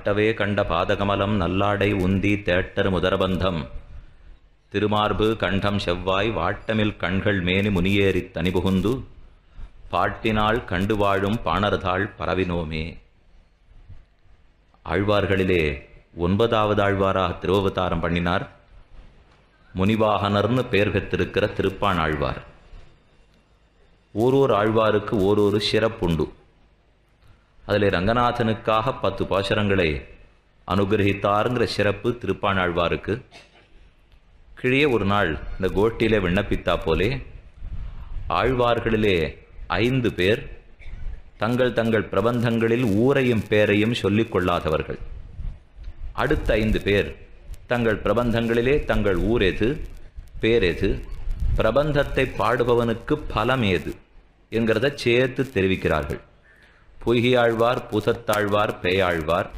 காட்டவே கண்ட பாதகமலம் நல்லாடை உந்தி தேட்டர் முதரபந்தம் திருமார்பு கண்டம் செவ்வாய் வாட்டமில் கண்கள் மேனி முனியேறித் தனிபுகுந்து பாட்டினால் கண்டு வாழும் பாணர்தாள் பரவினோமே. ஆழ்வார்களிலே 9வது ஆழ்வாராக திருவவதாரம் பண்ணினார் முனிவாகனர்னு பெயர் பெற்றிருக்கிற திருப்பான் ஆழ்வார். ஓரோரு ஆழ்வாருக்கு ஓரொரு சிறப்புண்டு. அதில் ரங்கநாதனுக்காக 10 பாசுரங்களை அனுகிரகித்தாருங்கிற சிறப்பு திருப்பான் ஆழ்வாருக்கு. கிழியே ஒரு நாள் இந்த கோட்டிலே விண்ணப்பித்தா போலே ஆழ்வார்களிலே 5 பேர் தங்கள் தங்கள் பிரபந்தங்களில் ஊரையும் பேரையும் சொல்லிக் கொள்ளாதவர்கள். அடுத்த 5 பேர் தங்கள் பிரபந்தங்களிலே தங்கள் ஊர் எது, பேர் எது, பிரபந்தத்தை பாடுபவனுக்கு பலம் ஏது என்கிறத சேர்த்து தெரிவிக்கிறார்கள். பொய்கையாழ்வார், பூசத்தாழ்வார், பேயாழ்வார்,